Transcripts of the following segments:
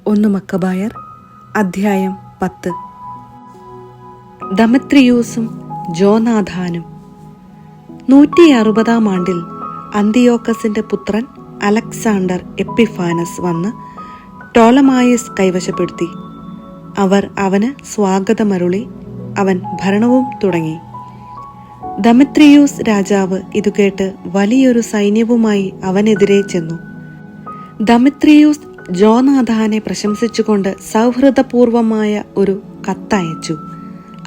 1 മക്കബായർ അധ്യായം 10. ദമത്രിയൂസും ജോനാഥാനും. 160 ആണ്ടിൽ അന്തിയോക്കസിന്റെ പുത്രൻ അലക്സാണ്ടർ എപ്പിഫാനസ് വന്ന് ടോളമായിസ് കൈവശപ്പെടുത്തി. അവർ അവന് സ്വാഗതമരുളി അവൻ ഭരണവും തുടങ്ങി. ദമത്രിയൂസ് രാജാവ് ഇതുകേട്ട് വലിയൊരു സൈന്യവുമായി അവനെതിരെ ചെന്നു. ദമത്രിയൂസ് ജോനാഥാനെ പ്രശംസിച്ചുകൊണ്ട് സൗഹൃദപൂർവമായ ഒരു കത്തയച്ചു.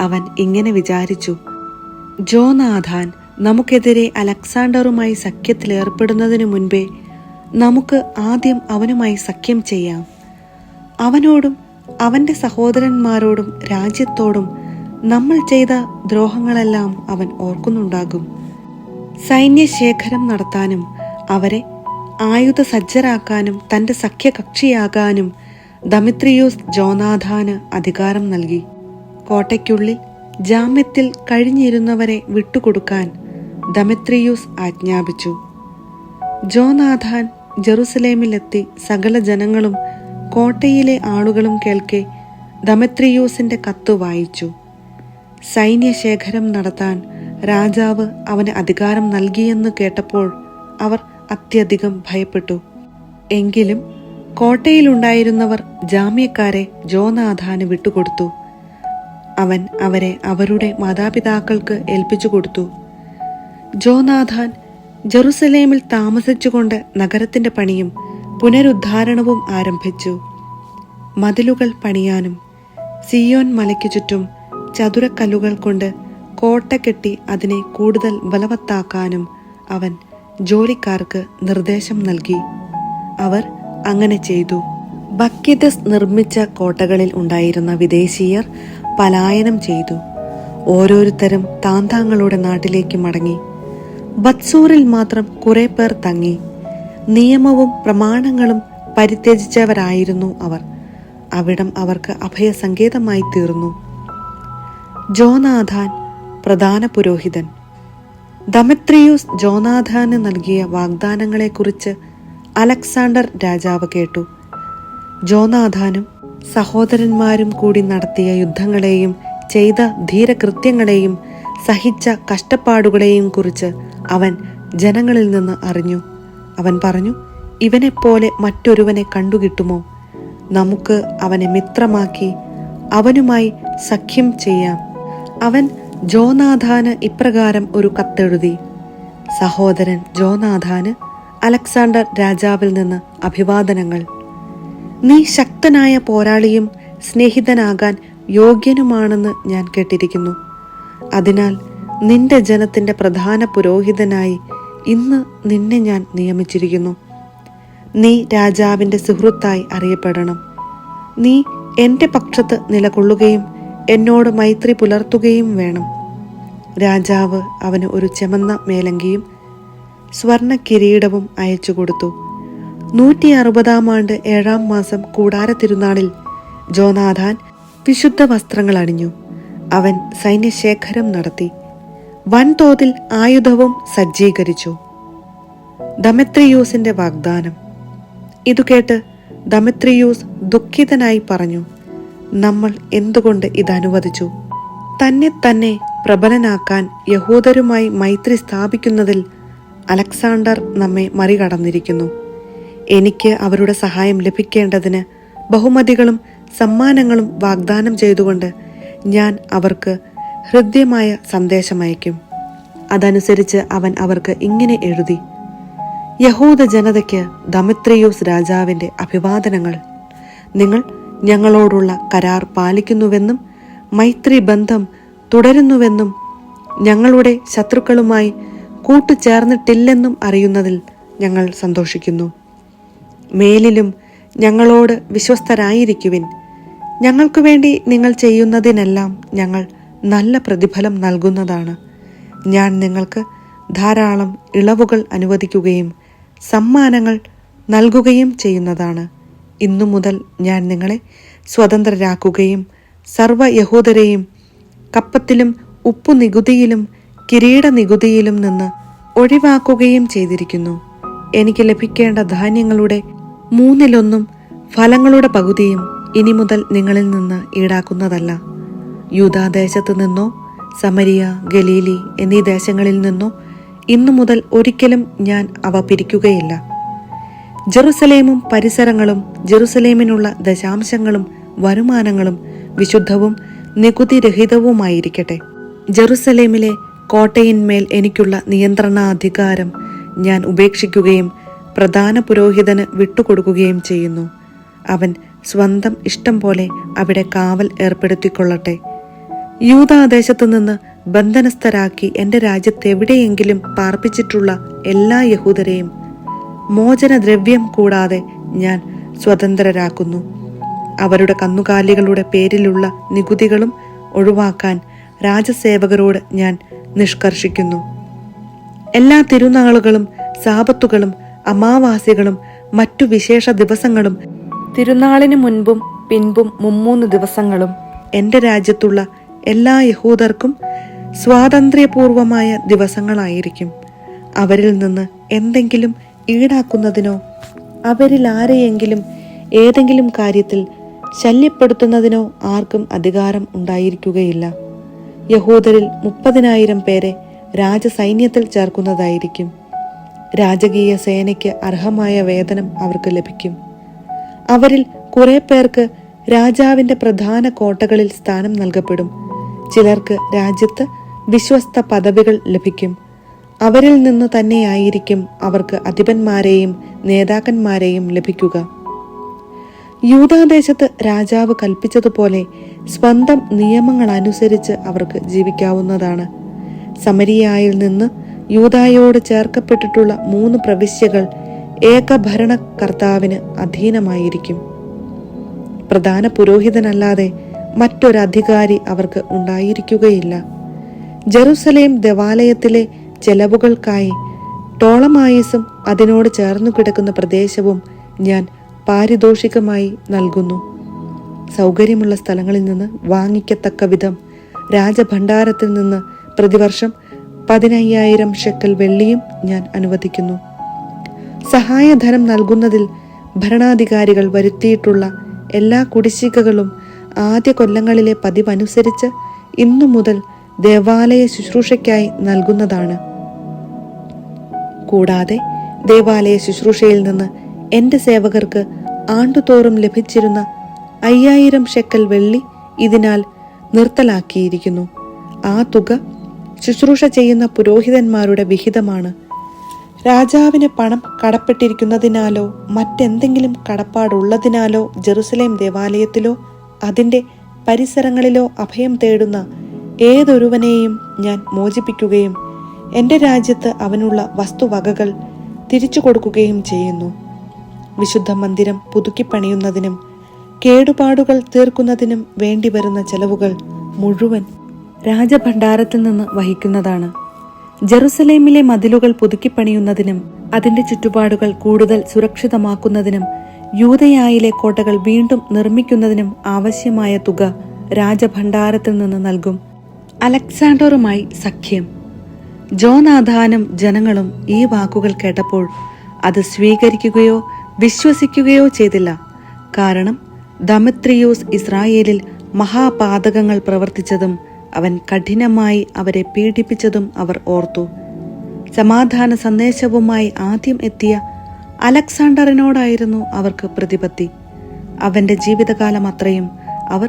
അവൻ ഇങ്ങനെ വിചാരിച്ചു: ജോനാഥാൻ നമുക്കെതിരെ അലക്സാണ്ടറുമായി സഖ്യത്തിലേർപ്പെടുന്നതിനു മുൻപേ നമുക്ക് ആദ്യം അവനുമായി സഖ്യം ചെയ്യാം. അവനോടും അവന്റെ സഹോദരന്മാരോടും രാജ്യത്തോടും നമ്മൾ ചെയ്ത ദ്രോഹങ്ങളെല്ലാം അവൻ ഓർക്കുന്നുണ്ടാകും. സൈന്യശേഖരം നടത്താനും അവരെ ആയുധ സജ്ജരാക്കാനും തന്റെ സഖ്യകക്ഷിയാകാനും ദമത്രിയൂസ് ജോനാഥാന് അധികാരം നൽകി. കോട്ടയ്ക്കുള്ളിൽ ജാമ്യത്തിൽ കഴിഞ്ഞിരുന്നവരെ വിട്ടുകൊടുക്കാൻ ദമത്രിയൂസ് ആജ്ഞാപിച്ചു. ജോനാഥാൻ ജെറുസലേമിലെത്തി സകല ജനങ്ങളും കോട്ടയിലെ ആളുകളും കേൾക്കെ ദമത്രിയൂസിന്റെ കത്ത് വായിച്ചു. സൈന്യശേഖരം നടത്താൻ രാജാവ് അവന് അധികാരം നൽകിയെന്ന് കേട്ടപ്പോൾ അവർ അത്യധികം ഭയപ്പെട്ടു. എങ്കിലും കോട്ടയിലുണ്ടായിരുന്നവർ ജാമ്യക്കാരെ ജോനാഥാന് വിട്ടുകൊടുത്തു. അവൻ അവരെ അവരുടെ മാതാപിതാക്കൾക്ക് ഏൽപ്പിച്ചു കൊടുത്തു. ജോനാഥാൻ ജെറുസലേമിൽ താമസിച്ചുകൊണ്ട് നഗരത്തിന്റെ പണിയും പുനരുദ്ധാരണവും ആരംഭിച്ചു. മതിലുകൾ പണിയാനും സിയോൻ മലയ്ക്കു ചുറ്റും ചതുരക്കല്ലുകൾ കൊണ്ട് കോട്ട കെട്ടി അതിനെ കൂടുതൽ ബലവത്താക്കാനും അവൻ ജോലിക്കാർക്ക് നിർദ്ദേശം നൽകി. അവർ അങ്ങനെ ചെയ്തു. ബക്കിദസ് നിർമ്മിച്ച കോട്ടകളിൽ ഉണ്ടായിരുന്ന വിദേശീയർ പലായനം ചെയ്തു. ഓരോരുത്തരും താന്താങ്ങളുടെ നാട്ടിലേക്ക് മടങ്ങി. ബത്സൂറിൽ മാത്രം കുറെ പേർ തങ്ങി. നിയമവും പ്രമാണങ്ങളും പരിത്യജിച്ചവരായിരുന്നു അവർ. അവിടം അവർക്ക് അഭയസങ്കേതമായി തീർന്നു. ജോനാഥാൻ പ്രധാന പുരോഹിതൻ. ദമത്രിയൂസ് ജോനാഥാന് നൽകിയ വാഗ്ദാനങ്ങളെക്കുറിച്ച് അലക്സാണ്ടർ രാജാവ് കേട്ടു. ജോനാഥാനും സഹോദരന്മാരും കൂടി നടത്തിയ യുദ്ധങ്ങളെയും ചെയ്ത ധീരകൃത്യങ്ങളെയും സഹിച്ച കഷ്ടപ്പാടുകളെയും കുറിച്ച് അവൻ ജനങ്ങളിൽ നിന്ന് അറിഞ്ഞു. അവൻ പറഞ്ഞു: ഇവനെപ്പോലെ മറ്റൊരുവനെ കണ്ടുകിട്ടുമോ? നമുക്ക് അവനെ മിത്രമാക്കി അവനുമായി സഖ്യം ചെയ്യാം. അവൻ ജോനാഥാന് ഇപ്രകാരം ഒരു കത്തെഴുതി: സഹോദരൻ ജോനാഥാന് അലക്സാണ്ടർ രാജാവിൽ നിന്ന് അഭിവാദനങ്ങൾ. നീ ശക്തനായ പോരാളിയും സ്നേഹിതനാകാൻ യോഗ്യനുമാണെന്ന് ഞാൻ കേട്ടിരിക്കുന്നു. അതിനാൽ നിന്റെ ജനത്തിന്റെ പ്രധാന പുരോഹിതനായി ഇന്ന് നിന്നെ ഞാൻ നിയമിച്ചിരിക്കുന്നു. നീ രാജാവിന്റെ സുഹൃത്തായി അറിയപ്പെടണം. നീ എന്റെ പക്ഷത്ത് നിലകൊള്ളുകയും എന്നോട് മൈത്രി പുലർത്തുകയും വേണം. രാജാവ് അവന് ഒരു ചെമന്ന മേലങ്കിയും സ്വർണ കിരീടവും അയച്ചു കൊടുത്തു. 160 ആണ്ട് 7 മാസം കൂടാര തിരുനാളിൽ ജോനാഥാൻ വിശുദ്ധ വസ്ത്രങ്ങൾ അണിഞ്ഞു. അവൻ സൈന്യശേഖരം നടത്തി. വൻതോതിൽ ആയുധവും സജ്ജീകരിച്ചു. ദമത്രിയൂസിന്റെ വാഗ്ദാനം. ഇതുകേട്ട് ദമത്രിയൂസ് ദുഃഖിതനായി പറഞ്ഞു: നമ്മൾ എന്തുകൊണ്ട് ഇതനുവദിച്ചു? തന്നെ പ്രബലനാക്കാൻ യഹൂദരുമായി മൈത്രി സ്ഥാപിക്കുന്നതിൽ അലക്സാണ്ടർ നമ്മെ മറികടന്നിരിക്കുന്നു. എനിക്ക് അവരുടെ സഹായം ലഭിക്കേണ്ടതിന് ബഹുമതികളും സമ്മാനങ്ങളും വാഗ്ദാനം ചെയ്തുകൊണ്ട് ഞാൻ അവർക്ക് ഹൃദ്യമായ സന്ദേശമയക്കും. അതനുസരിച്ച് അവൻ അവർക്ക് ഇങ്ങനെ എഴുതി: യഹൂദ ജനതയ്ക്ക് ദമത്രിയൂസ് രാജാവിന്റെ അഭിവാദനങ്ങൾ. നിങ്ങൾ ഞങ്ങളോടുള്ള കരാർ പാലിക്കുന്നുവെന്നും മൈത്രി ബന്ധം തുടരുന്നുവെന്നും ഞങ്ങളുടെ ശത്രുക്കളുമായി കൂട്ടുചേർന്നിട്ടില്ലെന്നും അറിയുന്നതിൽ ഞങ്ങൾ സന്തോഷിക്കുന്നു. മേലിലും ഞങ്ങളോട് വിശ്വസ്തരായിരിക്കുവിൻ. ഞങ്ങൾക്കു വേണ്ടി നിങ്ങൾ ചെയ്യുന്നതിനെല്ലാം ഞങ്ങൾ നല്ല പ്രതിഫലം നൽകുന്നതാണ്. ഞാൻ നിങ്ങൾക്ക് ധാരാളം ഇളവുകൾ അനുവദിക്കുകയും സമ്മാനങ്ങൾ നൽകുകയും ചെയ്യുന്നതാണ്. ഇന്നു മുതൽ ഞാൻ നിങ്ങളെ സ്വതന്ത്രരാക്കുകയും സർവ്വ യഹൂദരെയും കപ്പത്തിലും ഉപ്പു നികുതിയിലും കിരീട നികുതിയിലും നിന്ന് ഒഴിവാക്കുകയും ചെയ്തിരിക്കുന്നു. എനിക്ക് ലഭിക്കേണ്ട ധാന്യങ്ങളുടെ 1/3 ഫലങ്ങളുടെ പകുതിയും ഇനി മുതൽ നിങ്ങളിൽ നിന്ന് ഈടാക്കുന്നതല്ല. യൂദാദേശത്തു നിന്നോ സമരിയ, ഗലീലി എന്നീ ദേശങ്ങളിൽ നിന്നോ ഇന്നു മുതൽ ഒരിക്കലും ഞാൻ അവ പിരിക്കുകയില്ല. ജെറുസലേമും പരിസരങ്ങളും ജെറുസലേമിനുള്ള ദശാംശങ്ങളും വരുമാനങ്ങളും വിശുദ്ധവും നികുതിരഹിതവുമായിരിക്കട്ടെ. ജെറുസലേമിലെ കോട്ടയിന്മേൽ എനിക്കുള്ള നിയന്ത്രണാധികാരം ഞാൻ ഉപേക്ഷിക്കുകയും പ്രധാന പുരോഹിതന് വിട്ടുകൊടുക്കുകയും ചെയ്യുന്നു. അവൻ സ്വന്തം ഇഷ്ടം പോലെ അവിടെ കാവൽ ഏർപ്പെടുത്തിക്കൊള്ളട്ടെ. യൂദാദേശത്തു നിന്ന് ബന്ധനസ്ഥരാക്കി എൻ്റെ രാജ്യത്തെവിടെയെങ്കിലും പാർപ്പിച്ചിട്ടുള്ള എല്ലാ യഹൂദരെയും മോചനദ്രവ്യം കൂടാതെ ഞാൻ സ്വതന്ത്രരാക്കുന്നു. അവരുടെ കന്നുകാലികളുടെ പേരിലുള്ള നികുതികളും ഒഴിവാക്കാൻ രാജസേവകരോട് ഞാൻ നിഷ്കർഷിക്കുന്നു. എല്ലാ തിരുനാളുകളും സാബത്തുകളും അമാവാസികളും മറ്റു വിശേഷ ദിവസങ്ങളും തിരുനാളിന് മുൻപും പിൻപും 3 ദിവസങ്ങളും എൻ്റെ രാജ്യത്തുള്ള എല്ലാ യഹൂദർക്കും സ്വാതന്ത്ര്യപൂർവമായ ദിവസങ്ങളായിരിക്കും. അവരിൽ നിന്ന് എന്തെങ്കിലും ഈടാക്കുന്നതിനോ അവരിൽ ആരെയെങ്കിലും ഏതെങ്കിലും കാര്യത്തിൽ ശല്യപ്പെടുത്തുന്നതിനോ ആർക്കും അധികാരം ഉണ്ടായിരിക്കുകയില്ല. യഹൂദരിൽ 30,000 പേരെ രാജസൈന്യത്തിൽ ചേർക്കുന്നതായിരിക്കും. രാജകീയ സേനയ്ക്ക് അർഹമായ വേതനം അവർക്ക് ലഭിക്കും. അവരിൽ കുറെ പേർക്ക് രാജാവിന്റെ പ്രധാന കോട്ടകളിൽ സ്ഥാനം നൽകപ്പെടും. ചിലർക്ക് രാജ്യത്ത് വിശ്വസ്ത പദവികൾ ലഭിക്കും. അവരിൽ നിന്ന് തന്നെയായിരിക്കും അവർക്ക് അധിപന്മാരെയും നേതാക്കന്മാരെയും ലഭിക്കുക. യൂദാദേശത്ത് രാജാവ് കൽപ്പിച്ചതുപോലെ സ്വന്തം നിയമങ്ങൾ അനുസരിച്ച് അവർക്ക് ജീവിക്കാവുന്നതാണ്. സമരിയായിൽ നിന്ന് യൂദായോട് ചേർക്കപ്പെട്ടിട്ടുള്ള 3 പ്രവിശ്യകൾ ഏകഭരണകർത്താവിന് അധീനമായിരിക്കും. പ്രധാന പുരോഹിതനല്ലാതെ മറ്റൊരധികാരി അവർക്ക് ഉണ്ടായിരിക്കുകയില്ല. ജെറുസലേം ദേവാലയത്തിലെ ചെലവുകൾക്കായി ടോളമായിസും അതിനോട് ചേർന്നു കിടക്കുന്ന പ്രദേശവും ഞാൻ പാരിതോഷികമായി നൽകുന്നു. സൗകര്യമുള്ള സ്ഥലങ്ങളിൽ നിന്ന് വാങ്ങിക്കത്തക്ക വിധം രാജഭണ്ഡാരത്തിൽ നിന്ന് പ്രതിവർഷം 15,000 ഷെക്കൽ വെള്ളിയും ഞാൻ അനുവദിക്കുന്നു. സഹായധനം നൽകുന്നതിൽ ഭരണാധികാരികൾ വരുത്തിയിട്ടുള്ള എല്ലാ കുടിശ്ശികകളും ആദ്യ കൊല്ലങ്ങളിലെ പതിവനുസരിച്ച് ഇന്നു മുതൽ ദേവാലയ ശുശ്രൂഷയ്ക്കായി നൽകുന്നതാണ്. കൂടാതെ ദേവാലയ ശുശ്രൂഷയിൽ നിന്ന് എൻ്റെ സേവകർക്ക് ആണ്ടുതോറും ലഭിച്ചിരുന്ന 5,000 ഷെക്കൽ വെള്ളി ഇതിനാൽ നിർത്തലാക്കിയിരിക്കുന്നു. ആ തുക ശുശ്രൂഷ ചെയ്യുന്ന പുരോഹിതന്മാരുടെ വിഹിതമാണ്. രാജാവിന് പണം കടപ്പെട്ടിരിക്കുന്നതിനാലോ മറ്റെന്തെങ്കിലും കടപ്പാടുള്ളതിനാലോ ജെറുസലേം ദേവാലയത്തിലോ അതിൻ്റെ പരിസരങ്ങളിലോ അഭയം തേടുന്ന ഏതൊരുവനെയും ഞാൻ മോചിപ്പിക്കുകയും എൻ്റെ രാജ്യത്ത് അവനുള്ള വസ്തുവകകൾ തിരിച്ചു കൊടുക്കുകയും ചെയ്യുന്നു. വിശുദ്ധ മന്ദിരം പുതുക്കിപ്പണിയുന്നതിനും കേടുപാടുകൾ തീർക്കുന്നതിനും വേണ്ടിവരുന്ന ചെലവുകൾ മുഴുവൻ രാജഭണ്ഡാരത്തിൽ നിന്ന് വഹിക്കുന്നതാണ്. ജെറുസലേമിലെ മതിലുകൾ പുതുക്കിപ്പണിയുന്നതിനും അതിന്റെ ചുറ്റുപാടുകൾ കൂടുതൽ സുരക്ഷിതമാക്കുന്നതിനും യൂദയായിലെ കോട്ടകൾ വീണ്ടും നിർമ്മിക്കുന്നതിനും ആവശ്യമായ തുക രാജഭണ്ഡാരത്തിൽ നിന്ന് നൽകും. അലക്സാണ്ടറുമായി സഖ്യം. ജോനാഥാനും ജനങ്ങളും ഈ വാക്കുകൾ കേട്ടപ്പോൾ അത് സ്വീകരിക്കുകയോ വിശ്വസിക്കുകയോ ചെയ്തില്ല. കാരണം ദമിത്രിയൂസ് ഇസ്രായേലിൽ മഹാപാതകങ്ങൾ പ്രവർത്തിച്ചതും അവൻ കഠിനമായി അവരെ പീഡിപ്പിച്ചതും അവർ ഓർത്തു. സമാധാന സന്ദേശവുമായി ആദ്യം എത്തിയ അലക്സാണ്ടറിനോടായിരുന്നു അവർക്ക് പ്രതിപത്തി. അവന്റെ ജീവിതകാലം അത്രയും അവർ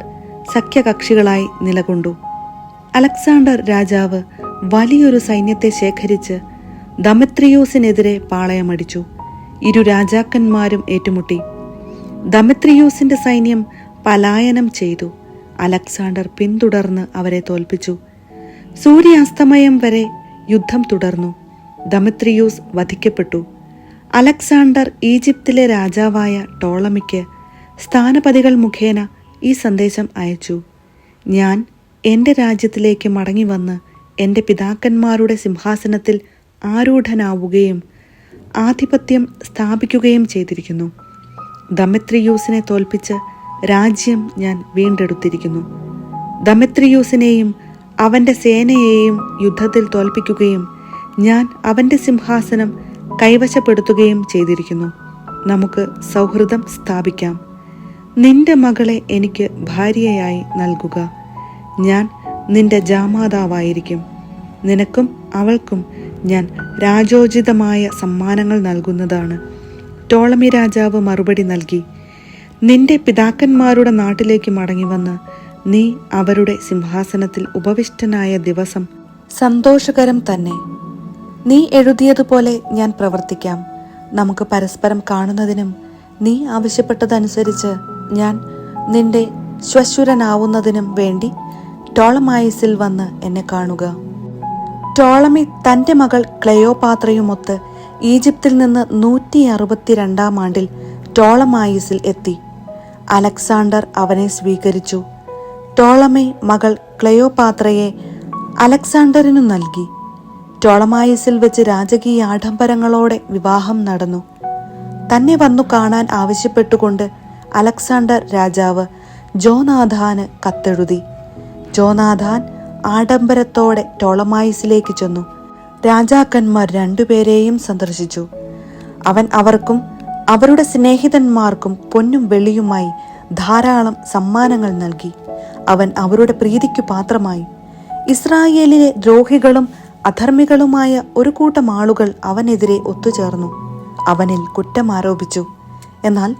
സഖ്യകക്ഷികളായി നിലകൊണ്ടു. അലക്സാണ്ടർ രാജാവ് വലിയൊരു സൈന്യത്തെ ശേഖരിച്ച് ദമിത്രിയൂസിനെതിരെ പാളയമടിച്ചു. ഇരു രാജാക്കന്മാരും ഏറ്റുമുട്ടി. ദമിത്രിയൂസിന്റെ സൈന്യം പലായനം ചെയ്തു. അലക്സാണ്ടർ പിന്തുടർന്ന് അവരെ തോൽപ്പിച്ചു. സൂര്യാസ്തമയം വരെ യുദ്ധം തുടർന്നു. ദമിത്രിയൂസ് വധിക്കപ്പെട്ടു. അലക്സാണ്ടർ ഈജിപ്തിലെ രാജാവായ ടോളമിക്ക് സ്ഥാനപതികൾ മുഖേന ഈ സന്ദേശം അയച്ചു: ഞാൻ എൻ്റെ രാജ്യത്തിലേക്ക് മടങ്ങി വന്ന് എൻ്റെ പിതാക്കന്മാരുടെ സിംഹാസനത്തിൽ ആരൂഢനാവുകയും ആധിപത്യം സ്ഥാപിക്കുകയും ചെയ്തിരിക്കുന്നു. ദമിത്രിയൂസിനെ തോൽപ്പിച്ച് രാജ്യം ഞാൻ വീണ്ടെടുത്തിരിക്കുന്നു. ദമിത്രിയൂസിനെയും അവൻ്റെ സേനയെയും യുദ്ധത്തിൽ തോൽപ്പിക്കുകയും ഞാൻ അവൻ്റെ സിംഹാസനം കൈവശപ്പെടുത്തുകയും ചെയ്തിരിക്കുന്നു. നമുക്ക് സൗഹൃദം സ്ഥാപിക്കാം. നിന്റെ മകളെ എനിക്ക് ഭാര്യയായി നൽകുക. ഞാൻ നിന്റെ ജാമാതാവായിരിക്കും. നിനക്കും അവൾക്കും ഞാൻ രാജോചിതമായ സമ്മാനങ്ങൾ നൽകുന്നതാണ്. ടോളമി രാജാവ് മറുപടി നൽകി, നിന്റെ പിതാക്കന്മാരുടെ നാട്ടിലേക്ക് മടങ്ങിവന്ന് നീ അവരുടെ സിംഹാസനത്തിൽ ഉപവിഷ്ടനായ ദിവസം സന്തോഷകരം തന്നെ. നീ എഴുതിയതുപോലെ ഞാൻ പ്രവർത്തിക്കാം. നമുക്ക് പരസ്പരം കാണുന്നതിനും നീ ആവശ്യപ്പെട്ടതനുസരിച്ച് ഞാൻ നിന്റെ ശ്വശുരനാവുന്നതിനും വേണ്ടി ടോളമായിസിൽ വന്ന് എന്നെ കാണുക. ടോളമി തൻ്റെ മകൾ ക്ലെയോപാത്രയുമൊത്ത് ഈജിപ്തിൽ നിന്ന് 162 ആണ്ടിൽ ടോളമായിസിൽ എത്തി. അലക്സാണ്ടർ അവനെ സ്വീകരിച്ചു. ടോളമി മകൾ ക്ലെയോപാത്രയെ അലക്സാണ്ടറിനു നൽകി. ടോളമായിസിൽ വെച്ച് രാജകീയ ആഡംബരങ്ങളോടെ വിവാഹം നടന്നു. തന്നെ വന്നു കാണാൻ ആവശ്യപ്പെട്ടുകൊണ്ട് അലക്സാണ്ടർ രാജാവ് ജോനാഥാന് കത്തെഴുതി. ജോനാഥാൻ ആഡംബരത്തോടെ ടോളമായിസിലേക്ക് ചെന്നു. രാജാക്കന്മാർ 2 പേരെയും സന്ദർശിച്ചു. അവൻ അവർക്കും അവരുടെ സ്നേഹിതന്മാർക്കും പൊന്നും വെള്ളിയുമായി ധാരാളം സമ്മാനങ്ങൾ നൽകി. അവൻ അവരുടെ പ്രീതിക്കു പാത്രമായി. ഇസ്രായേലിലെ ദ്രോഹികളും അധർമ്മികളുമായ ഒരു കൂട്ടം ആളുകൾ അവനെതിരെ ഒത്തുചേർന്നു അവനിൽ കുറ്റം ആരോപിച്ചു. എന്നാൽ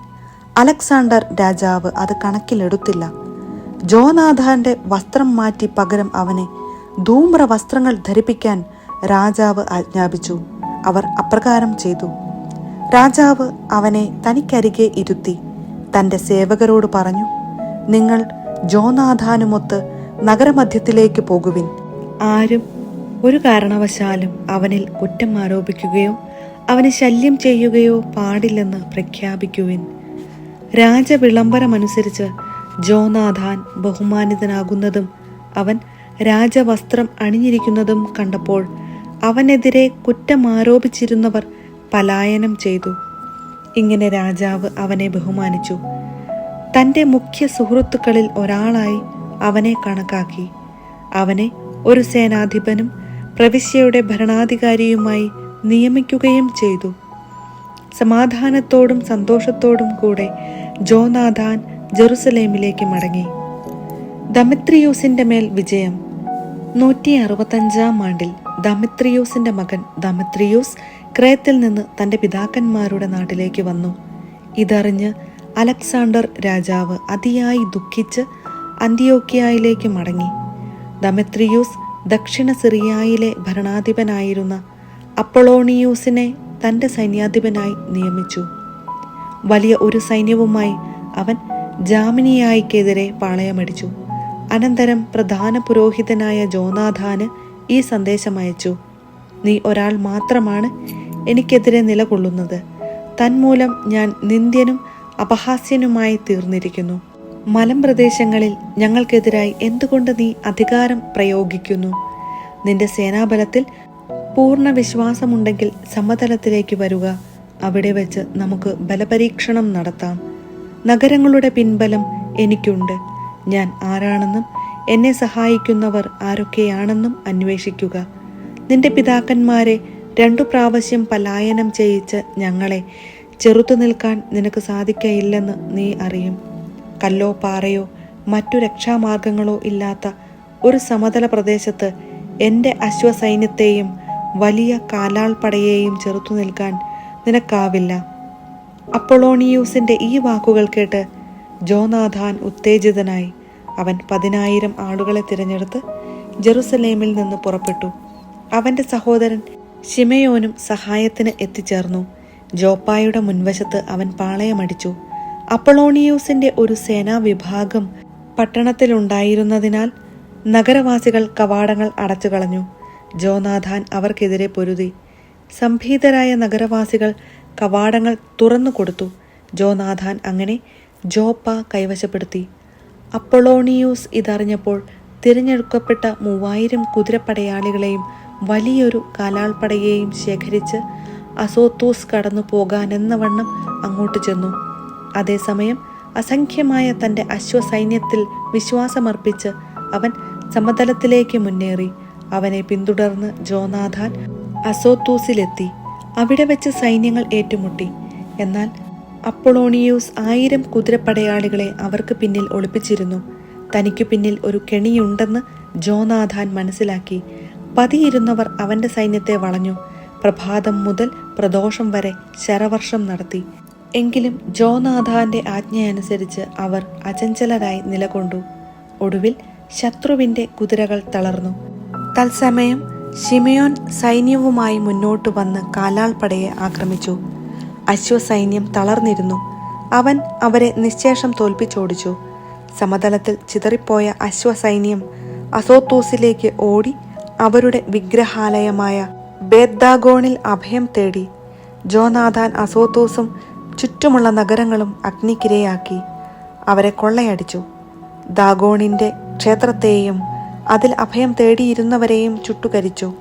അലക്സാണ്ടർ രാജാവ് അത് കണക്കിലെടുത്തില്ല. ജോനാഥാന്റെ വസ്ത്രം മാറ്റി പകരം അവനെ ധൂമ്ര വസ്ത്രങ്ങൾ ധരിപ്പിക്കാൻ രാജാവ് ആജ്ഞാപിച്ചു. അവർ അപ്രകാരം ചെയ്തു. രാജാവ് അവനെ തനിക്കരികെ ഇരുത്തി തൻ്റെ സേവകരോട് പറഞ്ഞു, നിങ്ങൾ ജോനാഥാനുമൊത്ത് നഗരമധ്യത്തിലേക്ക് പോകുവിൻ. ആരും ഒരു കാരണവശാലും അവനിൽ കുറ്റം ആരോപിക്കുകയോ അവനെ ശല്യം ചെയ്യുകയോ പാടില്ലെന്ന് പ്രഖ്യാപിക്കുവിൻ. രാജവിളംബരമനുസരിച്ച് ജോനാഥാൻ ബഹുമാനിതനാകുന്നതും അവൻ രാജവസ്ത്രം അണിഞ്ഞിരിക്കുന്നതും കണ്ടപ്പോൾ അവനെതിരെ കുറ്റമാരോപിച്ചിരുന്നവർ പലായനം ചെയ്തു. ഇങ്ങനെ രാജാവ് അവനെ ബഹുമാനിച്ചു. തൻ്റെ മുഖ്യ സുഹൃത്തുക്കളിൽ ഒരാളായി അവനെ കണക്കാക്കി. അവനെ ഒരു സേനാധിപനും പ്രവിശ്യയുടെ ഭരണാധികാരിയുമായി നിയമിക്കുകയും ചെയ്തു. സമാധാനത്തോടും സന്തോഷത്തോടും കൂടെ ജോനാഥാൻ ജെറുസലേമിലേക്ക് മടങ്ങി. ദമിത്രിയൂസിന്റെ മേൽ വിജയം. 165 ആണ്ടിൽ ദമിത്രിയൂസിന്റെ മകൻ ദമിത്രിയൂസ് ക്രേത്തിൽ നിന്ന് തൻ്റെ പിതാക്കന്മാരുടെ നാട്ടിലേക്ക് വന്നു. ഇതറിഞ്ഞ് അലക്സാണ്ടർ രാജാവ് അതിയായി ദുഃഖിച്ച് അന്ത്യോക്യയിലേക്ക് മടങ്ങി. ദമിത്രിയൂസ് ദക്ഷിണ സിറിയയിലെ ഭരണാധിപനായിരുന്ന അപ്പൊളോണിയൂസിനെ തൻ്റെ സൈന്യാധിപനായി നിയമിച്ചു. വലിയ ഒരു സൈന്യവുമായി അവൻ ജാമിനിയായിക്കെതിരെ പാളയമടിച്ചു. അനന്തരം പ്രധാന പുരോഹിതനായ ജോനാഥാന് ഈ സന്ദേശമയച്ചു: നീ ഒരാൾ മാത്രമാണ് എനിക്കെതിരെ നിലകൊള്ളുന്നത്. തന്മൂലം ഞാൻ നിന്ദ്യനും അപഹാസ്യനുമായി തീർന്നിരിക്കുന്നു. മലമ്പ്രദേശങ്ങളിൽ ഞങ്ങൾക്കെതിരായി എന്തുകൊണ്ട് നീ അധികാരം പ്രയോഗിക്കുന്നു? നിന്റെ സേനാബലത്തിൽ പൂർണ്ണ വിശ്വാസമുണ്ടെങ്കിൽ സമതലത്തിലേക്ക് വരിക. അവിടെ വെച്ച് നമുക്ക് ബലപരീക്ഷണം നടത്താം. നഗരങ്ങളുടെ പിൻബലം എനിക്കുണ്ട്. ഞാൻ ആരാണെന്നും എന്നെ സഹായിക്കുന്നവർ ആരൊക്കെയാണെന്നും അന്വേഷിക്കുക. നിന്റെ പിതാക്കന്മാരെ 2 പ്രാവശ്യം പലായനം ചെയ്യിച്ച് ഞങ്ങളെ ചെറുത്തു നിൽക്കാൻ നിനക്ക് സാധിക്കയില്ലെന്ന് നീ അറിയും. കല്ലോ പാറയോ മറ്റു രക്ഷാമാർഗങ്ങളോ ഇല്ലാത്ത ഒരു സമതല പ്രദേശത്ത് എൻ്റെ അശ്വസൈന്യത്തെയും വലിയ കാലാൾപ്പടയെയും ചെറുത്തു നിൽക്കാൻ നിനക്കാവില്ല. അപ്പൊളോണിയൂസിന്റെ ഈ വാക്കുകൾ കേട്ട് ജോനാഥാൻ ഉത്തേജിതനായി. അവൻ 10,000 ആളുകളെ തിരഞ്ഞെടുത്ത് ജെറുസലേമിൽ നിന്ന് പുറപ്പെട്ടു. അവന്റെ സഹോദരൻ ശിമയോനും സഹായത്തിന് എത്തിച്ചേർന്നു. ജോപ്പായുടെ മുൻവശത്ത് അവൻ പാളയമടിച്ചു. അപ്പൊളോണിയൂസിന്റെ ഒരു സേനാ വിഭാഗം പട്ടണത്തിലുണ്ടായിരുന്നതിനാൽ നഗരവാസികൾ കവാടങ്ങൾ അടച്ചുകളഞ്ഞു. ജോനാഥാൻ അവർക്കെതിരെ പൊരുതി. സംഭീതരായ നഗരവാസികൾ കവാടങ്ങൾ തുറന്നു കൊടുത്തു. ജോനാഥാൻ അങ്ങനെ ജോപ്പ കൈവശപ്പെടുത്തി. അപ്പൊളോണിയൂസ് ഇതറിഞ്ഞപ്പോൾ തിരഞ്ഞെടുക്കപ്പെട്ട 3000 കുതിരപ്പടയാളികളെയും വലിയൊരു കാലാൾപ്പടയെയും ശേഖരിച്ച് അസോത്തൂസ് കടന്നു പോകാനെന്നവണ്ണം അങ്ങോട്ട് ചെന്നു. അതേസമയം അസംഖ്യമായ തൻ്റെ അശ്വസൈന്യത്തിൽ വിശ്വാസമർപ്പിച്ച് അവൻ സമതലത്തിലേക്ക് മുന്നേറി. അവനെ പിന്തുടർന്ന് ജോനാഥാൻ അസോത്തൂസിലെത്തി. അവിടെ വെച്ച് സൈന്യങ്ങൾ ഏറ്റുമുട്ടി. എന്നാൽ അപ്പൊളോണിയൂസ് 1000 കുതിരപ്പടയാളികളെ അവർക്ക് പിന്നിൽ ഒളിപ്പിച്ചിരുന്നു. തനിക്കു പിന്നിൽ ഒരു കെണിയുണ്ടെന്ന് ജോനാഥാൻ മനസ്സിലാക്കി. പതിയിരുന്നവർ അവന്റെ സൈന്യത്തെ വളഞ്ഞു. പ്രഭാതം മുതൽ പ്രദോഷം വരെ ശരവർഷം നടത്തി. എങ്കിലും ജോനാഥാന്റെ ആജ്ഞയനുസരിച്ച് അവർ അചഞ്ചലരായി നിലകൊണ്ടു. ഒടുവിൽ ശത്രുവിന്റെ കുതിരകൾ തളർന്നു. തത്സമയം ശിമയോൻ സൈന്യവുമായി മുന്നോട്ടു വന്ന് കാലാൾപ്പടയെ ആക്രമിച്ചു. അശ്വസൈന്യം തളർന്നിരുന്നു. അവൻ അവരെ നിശ്ശേഷം തോൽപ്പിച്ചോടിച്ചു. സമതലത്തിൽ ചിതറിപ്പോയ അശ്വസൈന്യം അസോത്തൂസിലേക്ക് ഓടി അവരുടെ വിഗ്രഹാലയമായ ബേദ്ദാഗോണിൽ അഭയം തേടി. ജോനാഥാൻ അസോത്തൂസും ചുറ്റുമുള്ള നഗരങ്ങളും അഗ്നിക്കിരയാക്കി. അവരെ കൊള്ളയടിച്ചു. ദാഗോണിന്റെ ക്ഷേത്രത്തെയും അതിൽ അഭയം തേടിയിരുന്നവരെയും ചുട്ടുകരിച്ചു.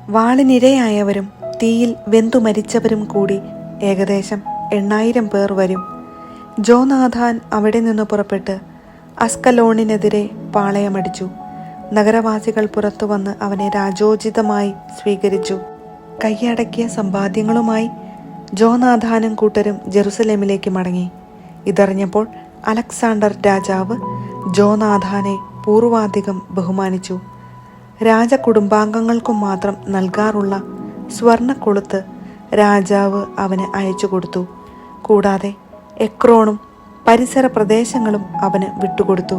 വാളിനിരയായവരും തീയിൽ വെന്തു മരിച്ചവരും കൂടി ഏകദേശം 8000 പേർ വരും. ജോനാഥാൻ അവിടെ നിന്ന് പുറപ്പെട്ട് അസ്കലോണിനെതിരെ പാളയമടിച്ചു. നഗരവാസികൾ പുറത്തു വന്ന് അവനെ രാജോചിതമായി സ്വീകരിച്ചു. കൈയടക്കിയ സമ്പാദ്യങ്ങളുമായി ജോനാഥാനും കൂട്ടരും ജെറുസലേമിലേക്ക് മടങ്ങി. ഇതറിഞ്ഞപ്പോൾ അലക്സാണ്ടർ രാജാവ് ജോനാഥാനെ പൂർവാധികം ബഹുമാനിച്ചു. രാജകുടുംബാംഗങ്ങൾക്കും മാത്രം നൽകാറുള്ള സ്വർണ്ണക്കൊളുത്ത് രാജാവ് അവന് അയച്ചു കൊടുത്തു. കൂടാതെ എക്രോണും പരിസര പ്രദേശങ്ങളും അവന് വിട്ടുകൊടുത്തു.